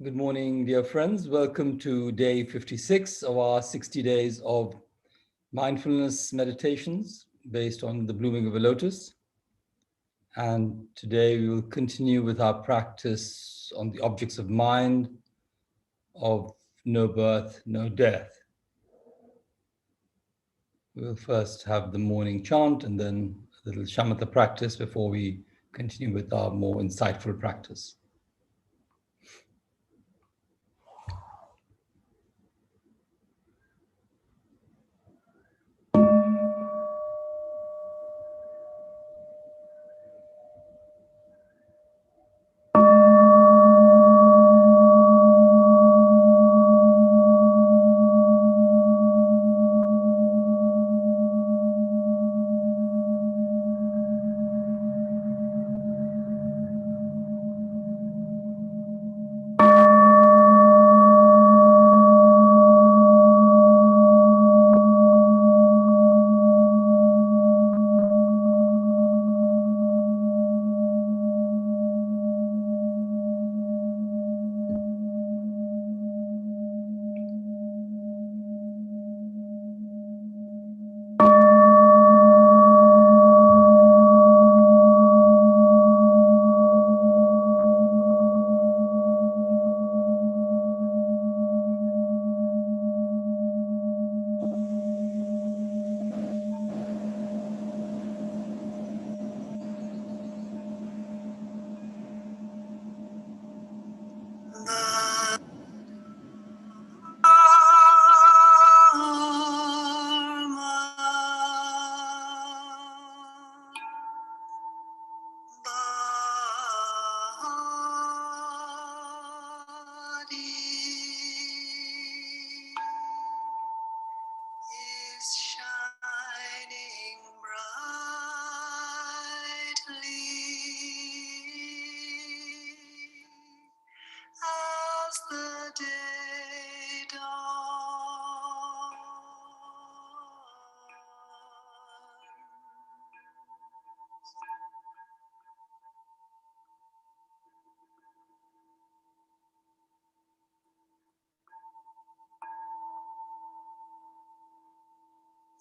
Good morning, dear friends. Welcome to day 56 of our 60 days of mindfulness meditations based on the blooming of a lotus. And today we will continue with our practice on the objects of mind of no birth, no death. We'll first have the morning chant and then a little shamatha practice before we continue with our more insightful practice.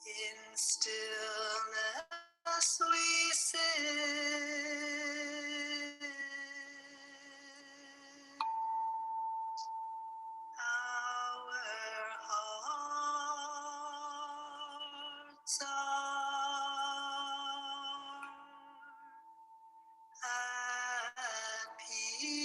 In stillness we sit, our hearts are at peace.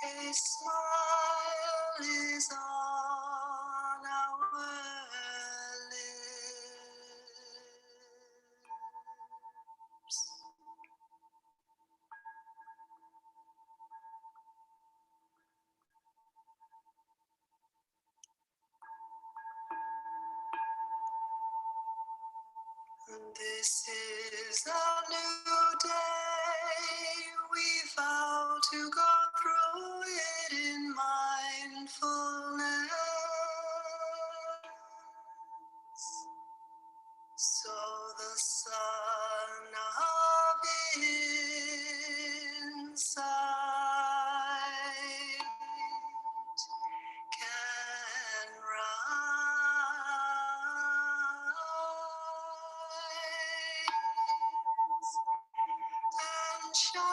A smile is on our lips. This is a new day. We vow to go through it in mindfulness. So the sun of insight can rise and shine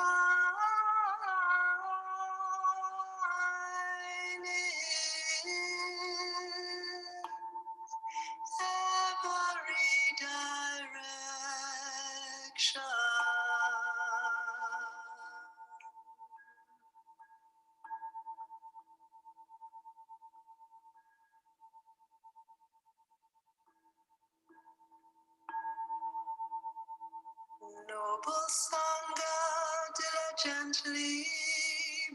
in every direction. Noble Sangha, diligently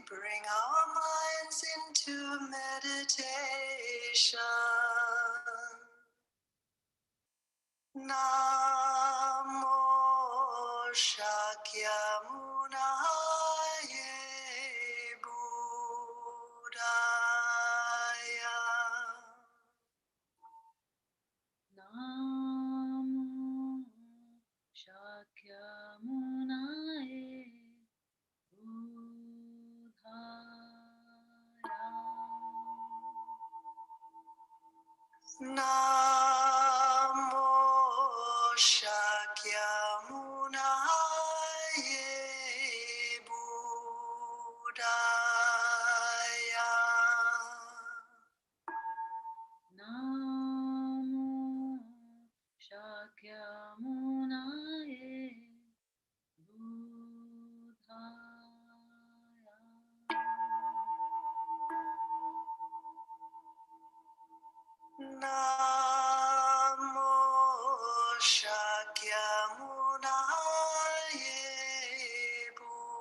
bring our minds into meditation. Namo Shakyamunaya Buddhaya. Namo Shakya Shakyamunaye Buddhaya. Namo Shakyamunaye Buddhaya. Namo Shakyamunaye Buddhaya.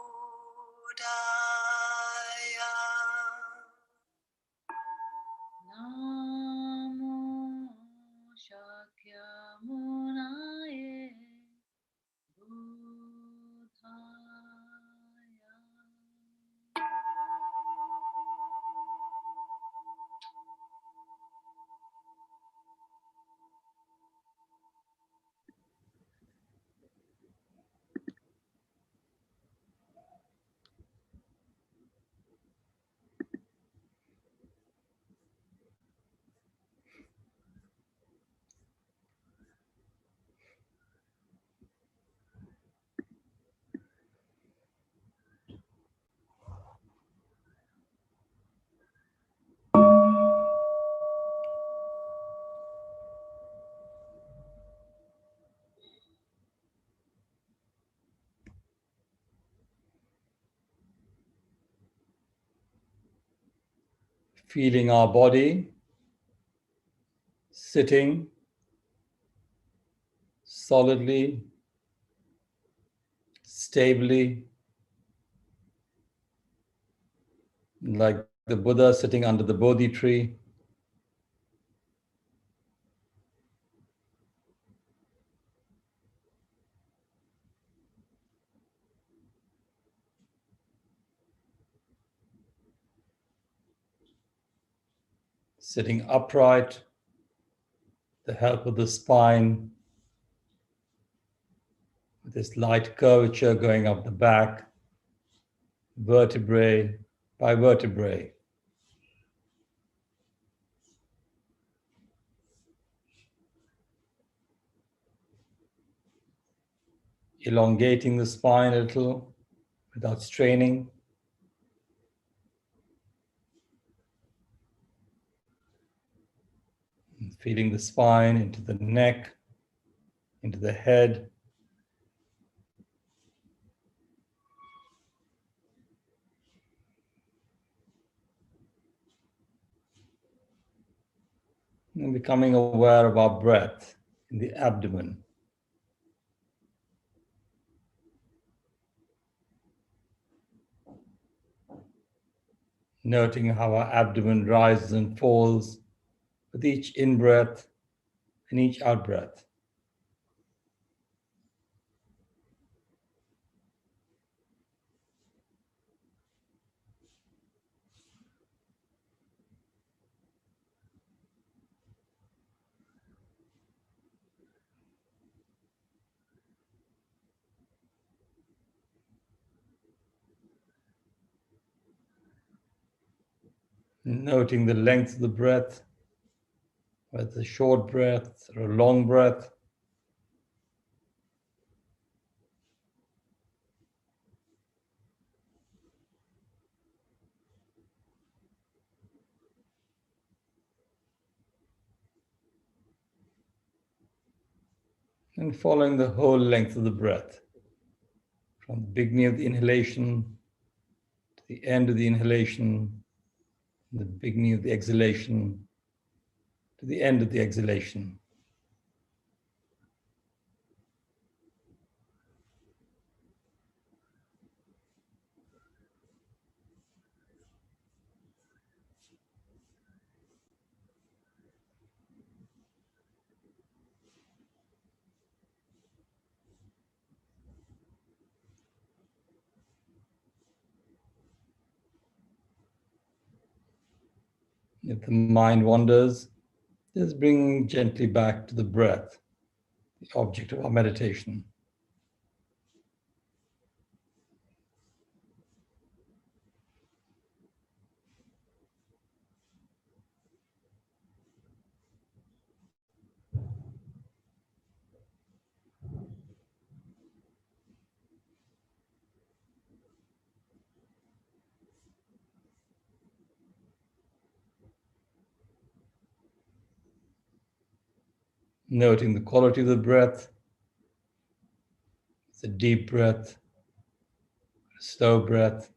Namo Shakyamunaye Buddhaya. Feeling our body sitting solidly, stably, like the Buddha sitting under the Bodhi tree. Sitting upright, the help of the spine, with this light curvature going up the back, vertebrae by vertebrae. Elongating the spine a little without straining. And feeding the spine into the neck, into the head. And becoming aware of our breath in the abdomen. Noting how our abdomen rises and falls with each in-breath and each out-breath. Noting the length of the breath, whether it's a short breath or a long breath. And following the whole length of the breath, from the beginning of the inhalation to the end of the inhalation, the beginning of the exhalation to the end of the exhalation. If the mind wanders, just bring gently back to the breath, the object of our meditation. noting the quality of the breath. It's a deep breath, a slow breath.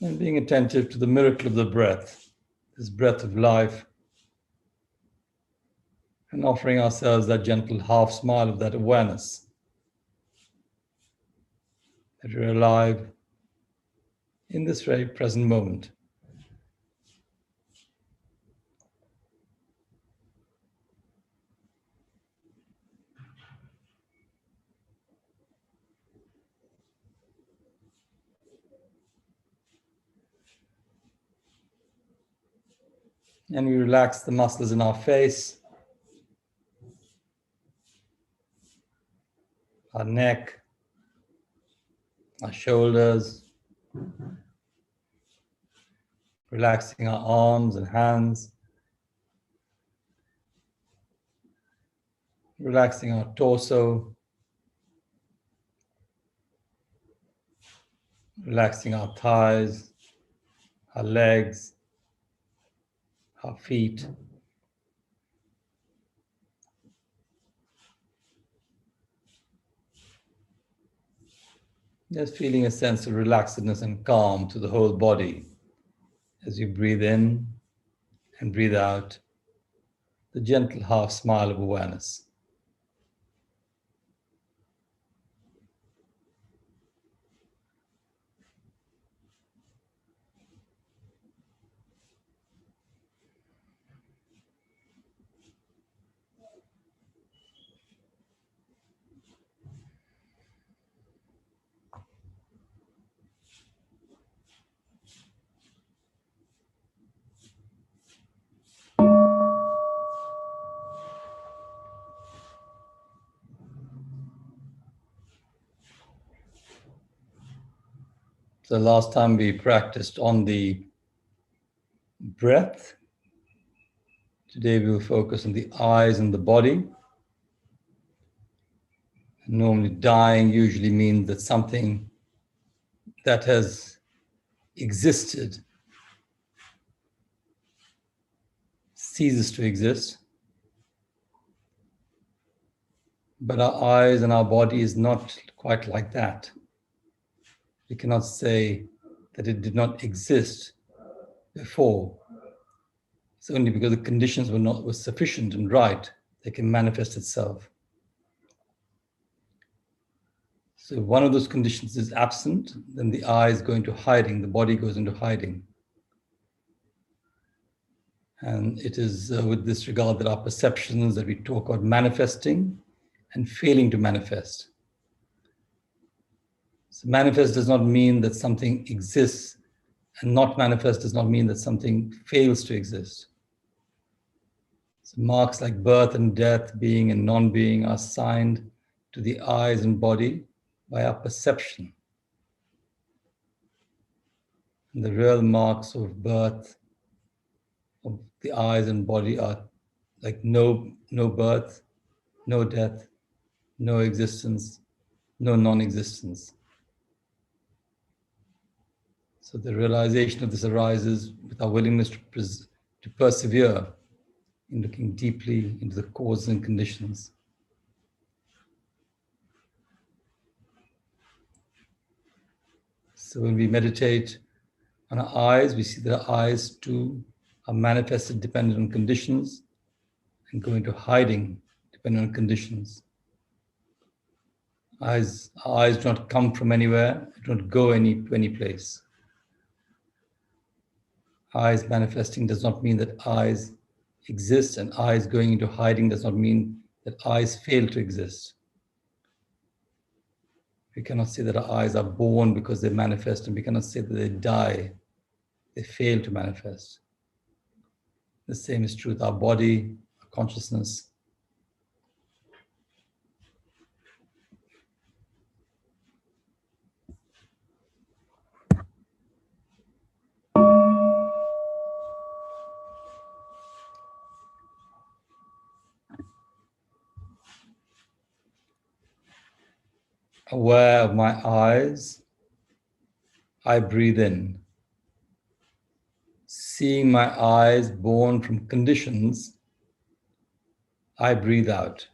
And being attentive to the miracle of the breath, this breath of life, and offering ourselves that gentle half smile of that awareness that we're alive in this very present moment. And we relax the muscles in our face, our neck, our shoulders, relaxing our arms and hands, relaxing our torso, relaxing our thighs, our legs, our feet. Just feeling a sense of relaxedness and calm to the whole body as you breathe in and breathe out, the gentle half smile of awareness. So last time we practiced on the breath. Today we will focus on the eyes and the body. Normally dying usually means that something that has existed ceases to exist. But our eyes and our body is not quite like that. We cannot say that it did not exist before. It's only because the conditions were sufficient and right that it can manifest itself. So if one of those conditions is absent, then the eyes go into hiding, the body goes into hiding. And it is with this regard that our perceptions that we talk about manifesting and failing to manifest. So manifest does not mean that something exists, and not manifest does not mean that something fails to exist. So marks like birth and death, being and non-being are assigned to the eyes and body by our perception. And the real marks of birth of the eyes and body are like no birth, no death, no existence, no non-existence. So the realization of this arises with our willingness to persevere in looking deeply into the causes and conditions. So when we meditate on our eyes, we see that our eyes too are manifested dependent on conditions and go into hiding dependent on conditions. Our eyes do not come from anywhere, do not go to any place. Eyes manifesting does not mean that eyes exist, and eyes going into hiding does not mean that eyes fail to exist. We cannot say that our eyes are born because they manifest, and we cannot say that they die, they fail to manifest. The same is true with our body, our consciousness. Aware of my eyes, I breathe in. Seeing my eyes born from conditions, I breathe out.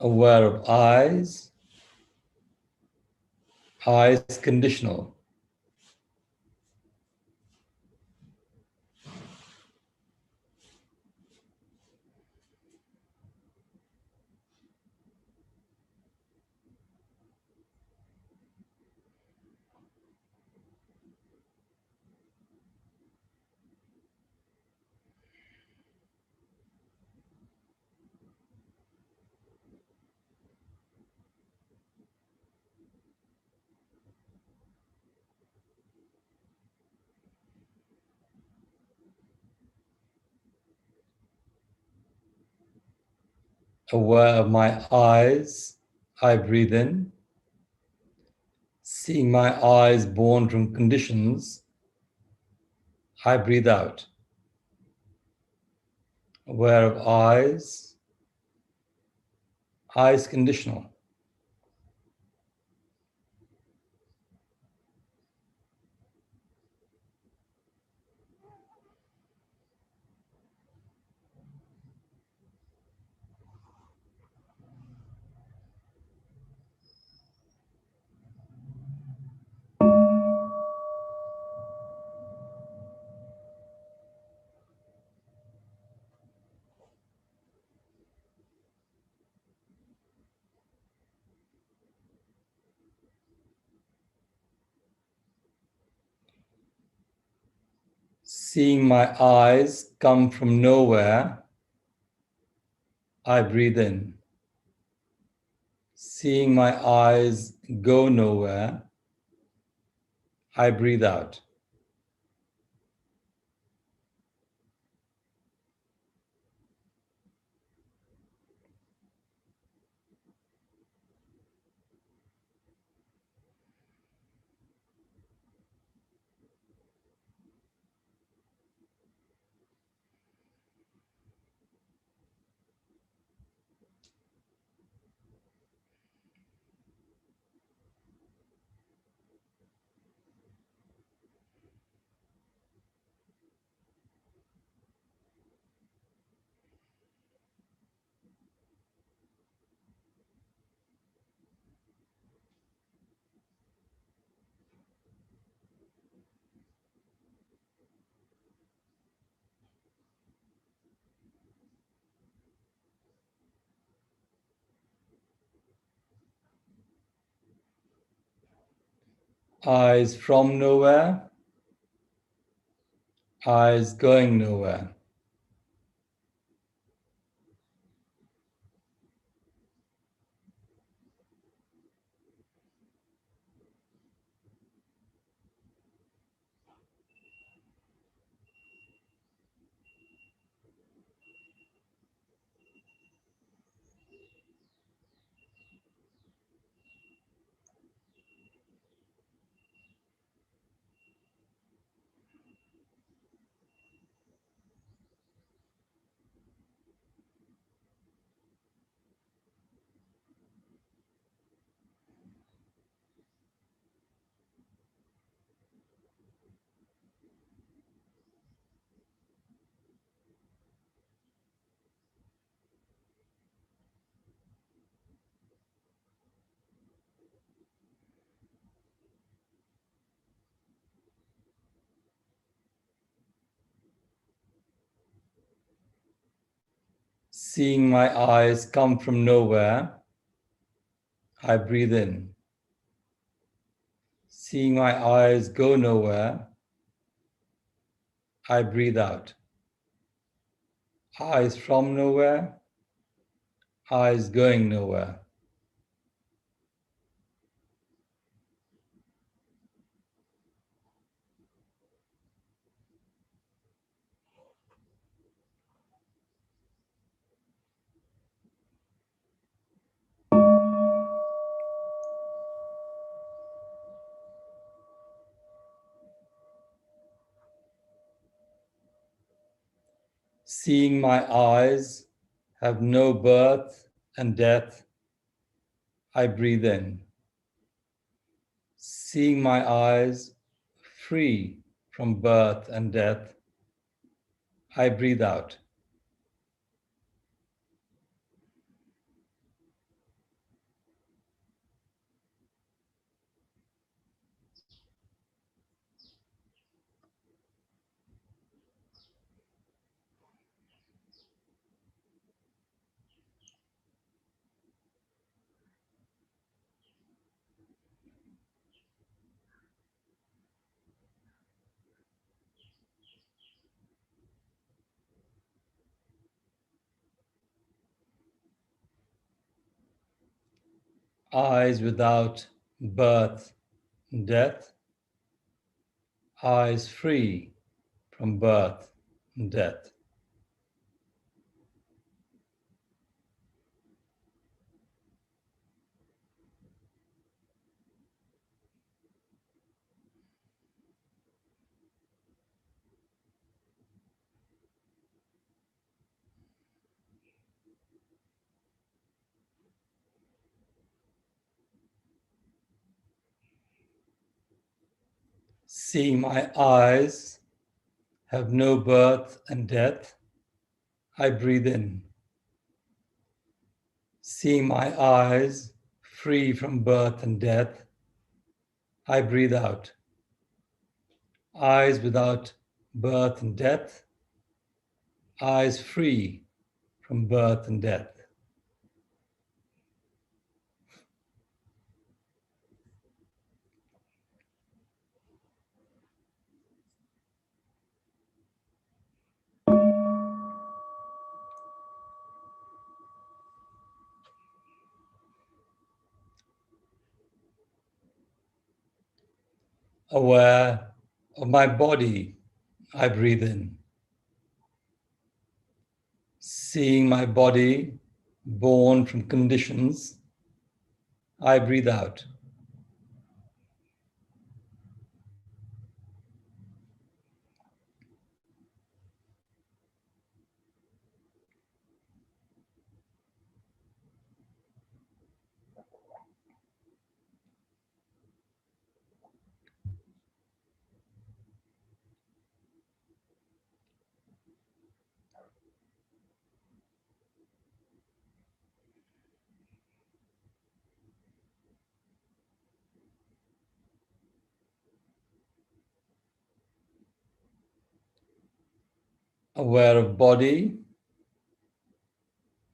Aware of eyes, eyes conditional. Aware of my eyes, I breathe in. Seeing my eyes born from conditions, I breathe out. Aware of eyes, eyes conditional. Seeing my eyes come from nowhere, I breathe in. Seeing my eyes go nowhere, I breathe out. Eyes from nowhere, eyes going nowhere. Seeing my eyes come from nowhere, I breathe in. Seeing my eyes go nowhere, I breathe out. Eyes from nowhere, eyes going nowhere. Seeing my eyes have no birth and death, I breathe in. Seeing my eyes free from birth and death, I breathe out. Eyes without birth and death, eyes free from birth and death. Seeing my eyes have no birth and death, I breathe in. Seeing my eyes free from birth and death, I breathe out. Eyes without birth and death, eyes free from birth and death. Aware of my body, I breathe in. Seeing my body born from conditions, I breathe out. Aware of body,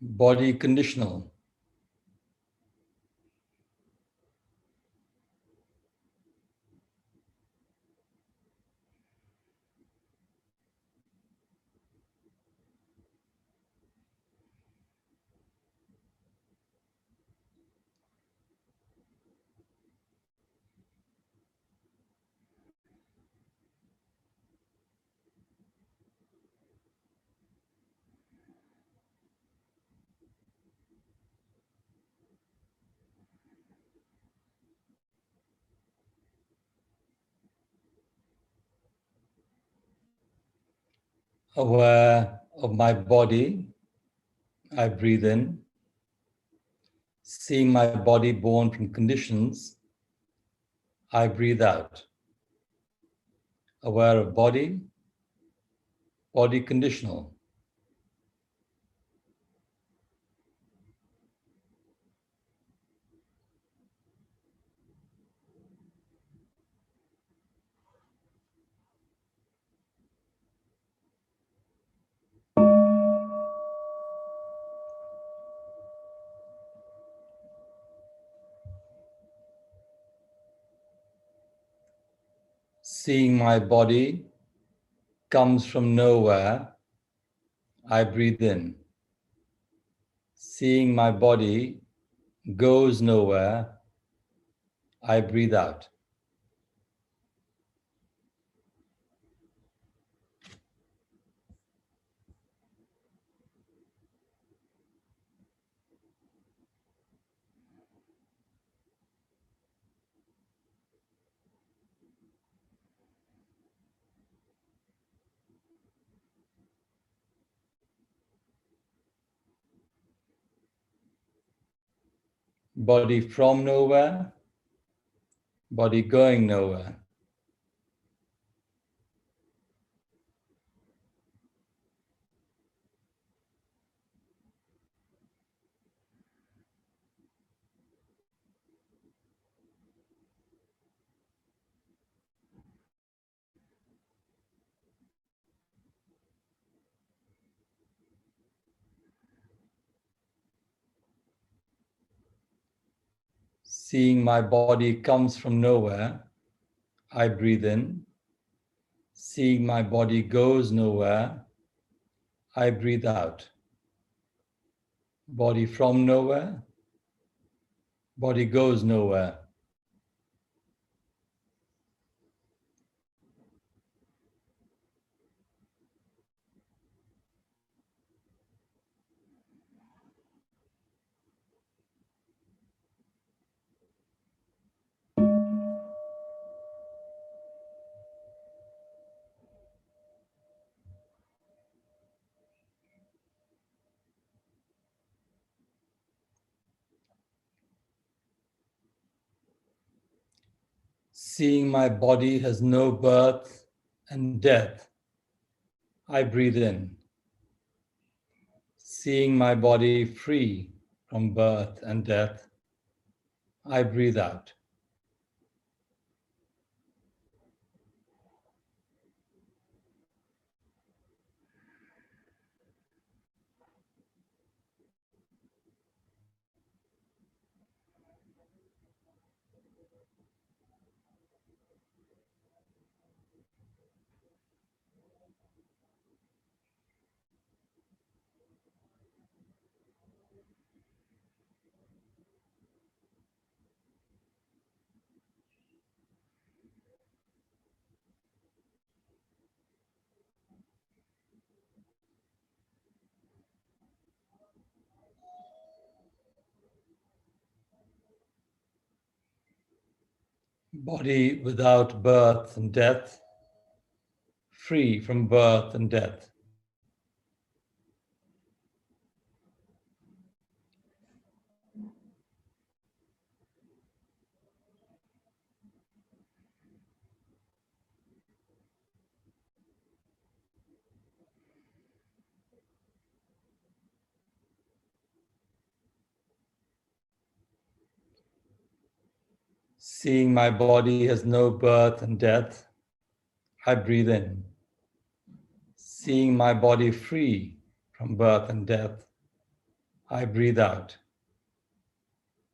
body conditional. Aware of my body, I breathe in. Seeing my body born from conditions, I breathe out. Aware of body, body conditional. Seeing my body comes from nowhere, I breathe in. Seeing my body goes nowhere, I breathe out. Body from nowhere, body going nowhere. Seeing my body comes from nowhere, I breathe in. Seeing my body goes nowhere, I breathe out. Body from nowhere, body goes nowhere. Seeing my body has no birth and death, I breathe in. Seeing my body free from birth and death, I breathe out. Body without birth and death, free from birth and death. Seeing my body has no birth and death, I breathe in. Seeing my body free from birth and death, I breathe out.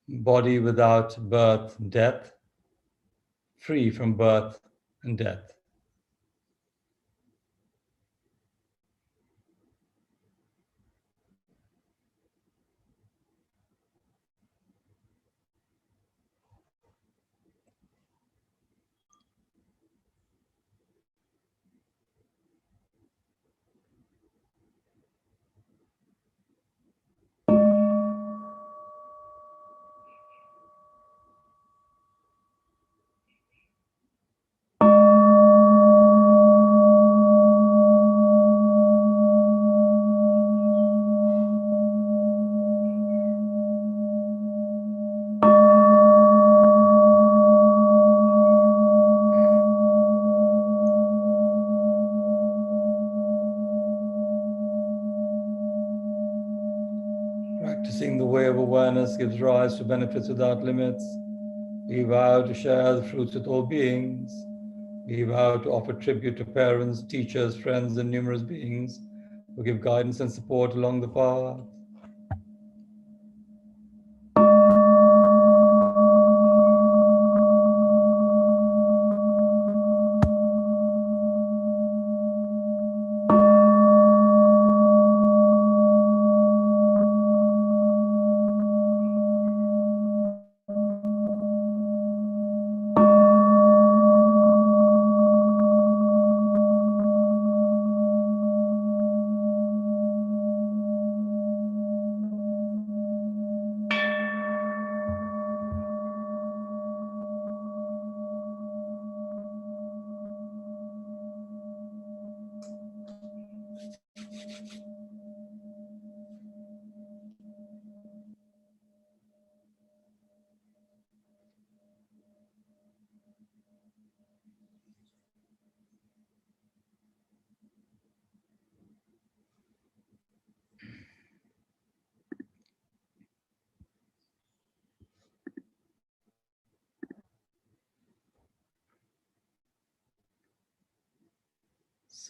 Body without birth and death, free from birth and death. Practicing the way of awareness gives rise to benefits without limits. We vow to share the fruits with all beings. We vow to offer tribute to parents, teachers, friends, and numerous beings who give guidance and support along the path.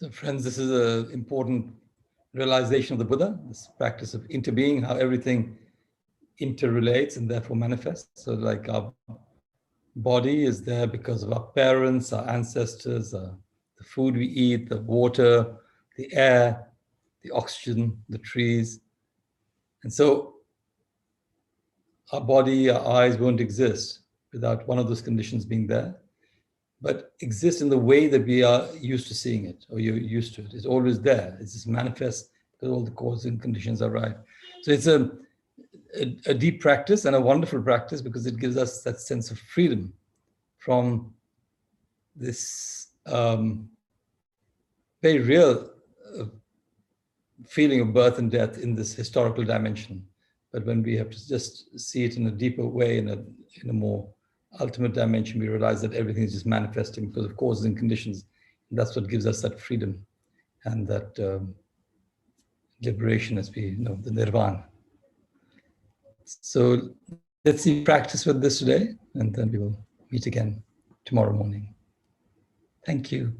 So friends, this is an important realization of the Buddha, this practice of interbeing, how everything interrelates and therefore manifests. So like our body is there because of our parents, our ancestors, the food we eat, the water, the air, the oxygen, the trees. And so our body, our eyes won't exist without one of those conditions being there, but exist in the way that we are used to seeing it, or you're used to it. It's always there. It's just manifest because all the causes and conditions are right. So it's a deep practice and a wonderful practice because it gives us that sense of freedom from this very real feeling of birth and death in this historical dimension. But when we have to just see it in a deeper way, in a more ultimate dimension, we realize that everything is just manifesting because of causes and conditions. And that's what gives us that freedom and that liberation, as we know, the nirvana. So let's see practice with this today, and then we will meet again tomorrow morning. Thank you.